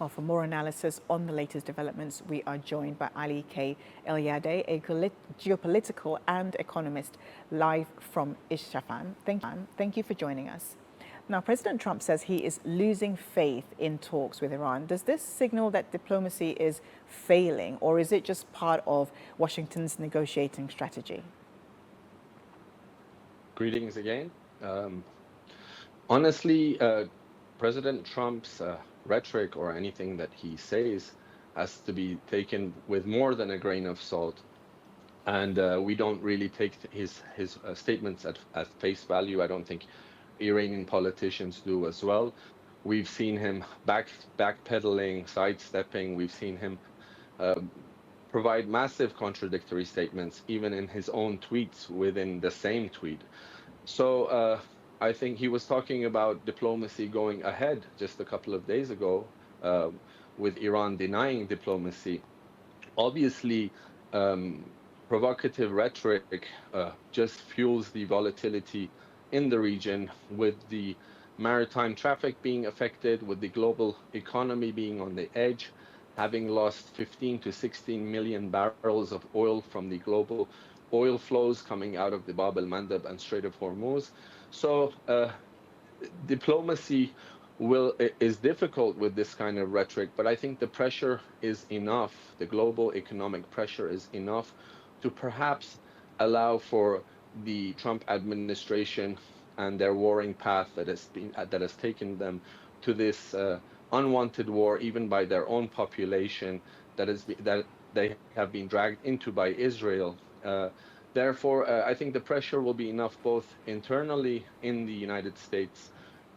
Well, for more analysis on the latest developments, we are joined by K Elyader, a geopolitical and economist, live from Isfahan. Thank you for joining us. Now, President Trump says he is losing faith in talks with Iran. Does this signal that diplomacy is failing, or is it just part of Washington's negotiating strategy? Greetings again. Honestly, President Trump's rhetoric or anything that he says has to be taken with more than a grain of salt. And we don't really take his statements at face value. I don't think Iranian politicians do as well. We've seen him backpedaling, sidestepping. We've seen him provide massive contradictory statements, even in his own tweets within the same tweet. So I think he was talking about diplomacy going ahead just a couple of days ago, with Iran denying diplomacy. Obviously, provocative rhetoric just fuels the volatility in the region, with the maritime traffic being affected, with the global economy being on the edge, having lost 15 to 16 million barrels of oil from the global oil flows coming out of the Bab el-Mandeb and Strait of Hormuz. So diplomacy is difficult with this kind of rhetoric, but I think the pressure is enough. The global economic pressure is enough to perhaps allow for the Trump administration and their warring path that has taken them to this unwanted war, even by their own population, that they have been dragged into by Israel. Therefore, I think the pressure will be enough both internally in the United States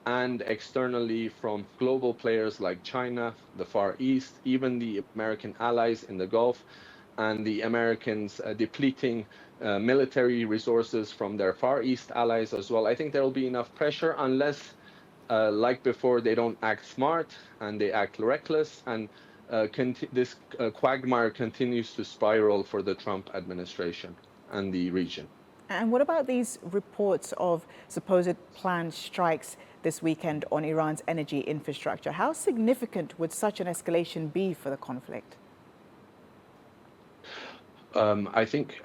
and externally from global players like China, the Far East, even the American allies in the Gulf, and the Americans depleting military resources from their Far East allies as well. I think there will be enough pressure unless, like before, they don't act smart and they act reckless, and this quagmire continues to spiral for the Trump administration and the region. And what about these reports of supposed planned strikes this weekend on Iran's energy infrastructure? How significant would such an escalation be for the conflict? I think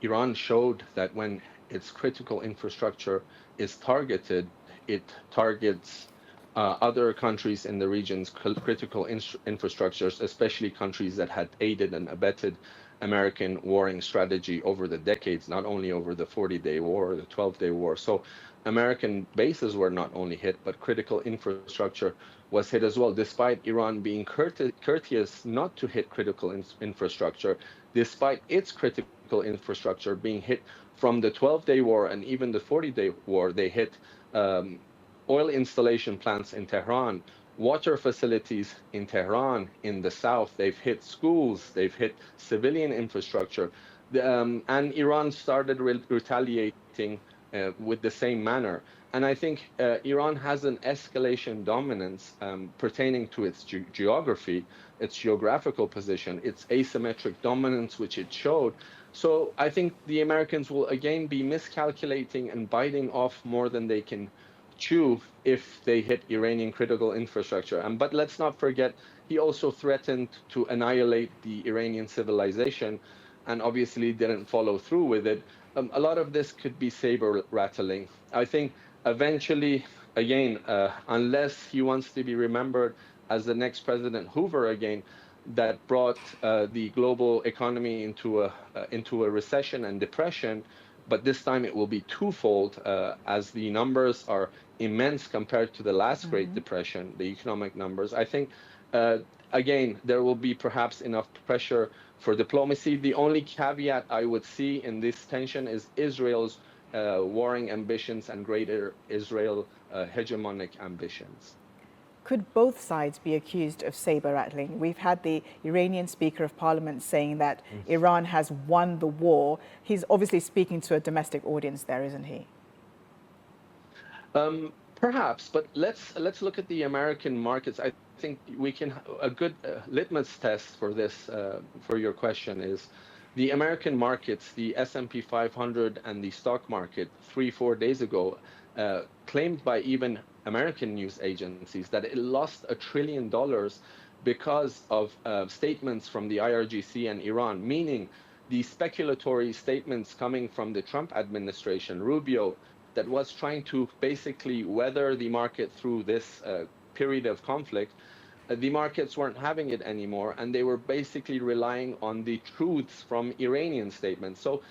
Iran showed that when its critical infrastructure is targeted, it targets other countries in the region's critical infrastructures, especially countries that had aided and abetted American warring strategy over the decades, not only over the 40-day war or the 12-day war. So American bases were not only hit, but critical infrastructure was hit as well, despite Iran being courteous not to hit critical infrastructure, despite its critical infrastructure being hit from the 12-day war and even the 40-day war. They hit oil installation plants in Tehran, water facilities in Tehran, in the south. They've hit schools, they've hit civilian infrastructure. And Iran started retaliating with the same manner. And I think Iran has an escalation dominance pertaining to its geography, its geographical position, its asymmetric dominance, which it showed. So I think the Americans will again be miscalculating and biting off more than they can chew if they hit Iranian critical infrastructure. But let's not forget, he also threatened to annihilate the Iranian civilization and obviously didn't follow through with it. A lot of this could be saber rattling. I think eventually, again, unless he wants to be remembered as the next President Hoover again, that brought the global economy into a recession and depression, but this time it will be twofold, as the numbers are immense compared to the last Great Depression, the economic numbers. I think, again, there will be perhaps enough pressure for diplomacy. The only caveat I would see in this tension is Israel's warring ambitions and greater Israel hegemonic ambitions. Could both sides be accused of saber rattling? We've had the Iranian Speaker of Parliament saying that Iran has won the war. He's obviously speaking to a domestic audience there, isn't he? Perhaps, but let's look at the American markets. I think we can a good litmus test for this, for your question, is the American markets, the S&P 500 and the stock market 3-4 days ago, claimed by even American news agencies that it lost $1 trillion because of statements from the IRGC and Iran, meaning the speculatory statements coming from the Trump administration, Rubio, that was trying to basically weather the market through this period of conflict. The markets weren't having it anymore, and they were basically relying on the truths from Iranian statements. So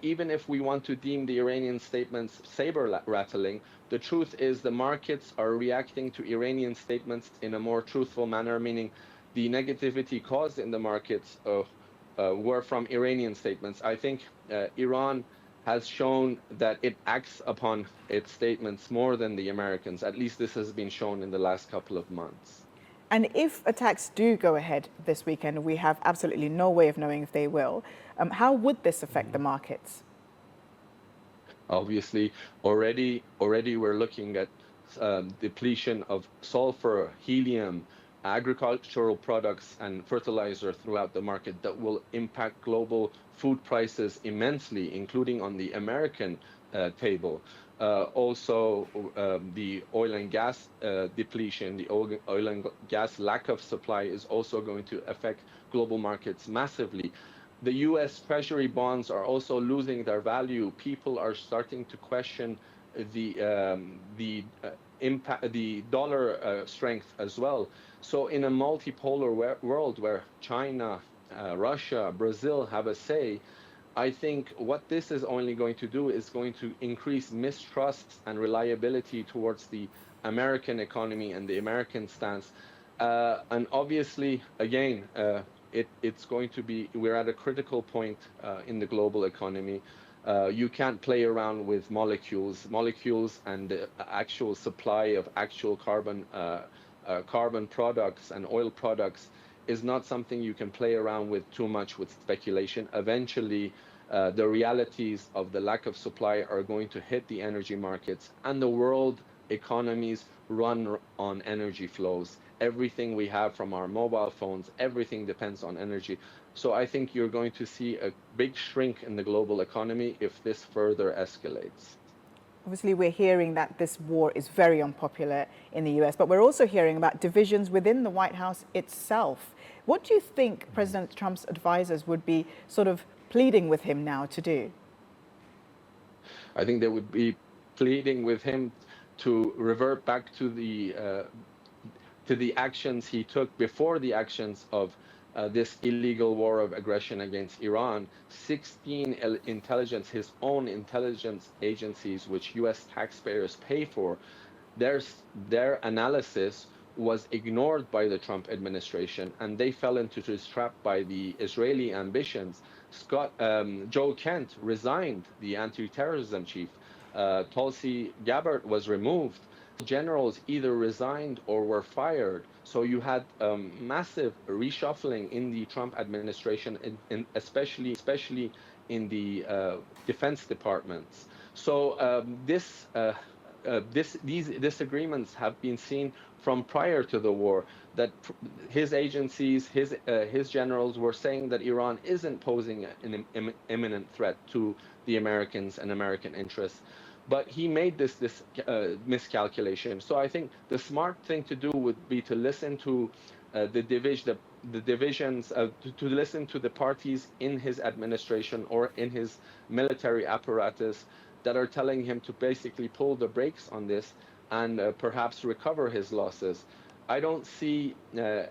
even if we want to deem the Iranian statements saber rattling, the truth is the markets are reacting to Iranian statements in a more truthful manner, meaning the negativity caused in the markets were from Iranian statements. I think Iran has shown that it acts upon its statements more than the Americans. At least this has been shown in the last couple of months. And if attacks do go ahead this weekend, we have absolutely no way of knowing if they will, how would this affect the markets? Obviously, already we're looking at depletion of sulfur, helium, agricultural products, and fertilizer throughout the market that will impact global food prices immensely, including on the American table. Also, the oil and gas depletion, the oil and gas lack of supply is also going to affect global markets massively. The US Treasury bonds are also losing their value. People are starting to question the impact, the dollar strength as well. So in a multipolar world where China, Russia, Brazil have a say, I think what this is only going to do is going to increase mistrust and reliability towards the American economy and the American stance. And obviously, again, it's going to be, we're at a critical point in the global economy. You can't play around with molecules and the actual supply of actual carbon products and oil products is not something you can play around with too much with speculation. Eventually, the realities of the lack of supply are going to hit the energy markets, and the world economies run on energy flows. Everything we have from our mobile phones, everything depends on energy. So I think you're going to see a big shrink in the global economy if this further escalates. Obviously, we're hearing that this war is very unpopular in the US, but we're also hearing about divisions within the White House itself. What do you think President Trump's advisors would be sort of pleading with him now to do? I think they would be pleading with him to revert back to the actions he took before the actions of this illegal war of aggression against Iran. 16 intelligence, his own intelligence agencies, which US taxpayers pay for, their analysis was ignored by the Trump administration, and they fell into this trap by the Israeli ambitions. Joe Kent resigned, the anti-terrorism chief. Tulsi Gabbard was removed. Generals either resigned or were fired. So you had massive reshuffling in the Trump administration, especially in the defense departments. So these disagreements have been seen from prior to the war, that his agencies, his generals were saying that Iran isn't posing an imminent threat to the Americans and American interests. But he made this miscalculation. So I think the smart thing to do would be to listen to the divisions, to listen to the parties in his administration or in his military apparatus that are telling him to basically pull the brakes on this and perhaps recover his losses. I don't see an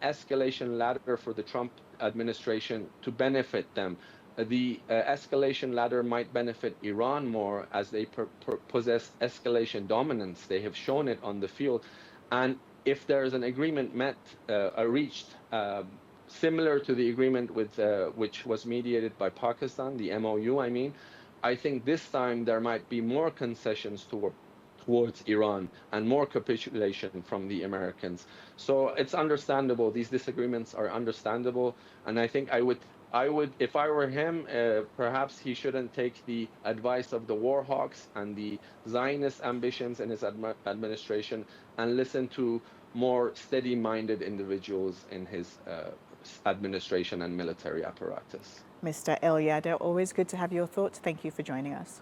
escalation ladder for the Trump administration to benefit them. The escalation ladder might benefit Iran more, as they possess escalation dominance. They have shown it on the field. And if there is an agreement reached, similar to the agreement which was mediated by Pakistan, the MOU, I think this time there might be more concessions towards Iran and more capitulation from the Americans. So it's understandable. These disagreements are understandable. And I think I would, if I were him, perhaps he shouldn't take the advice of the war hawks and the Zionist ambitions in his administration and listen to more steady-minded individuals in his administration and military apparatus. Mr. Elyader, always good to have your thoughts. Thank you for joining us.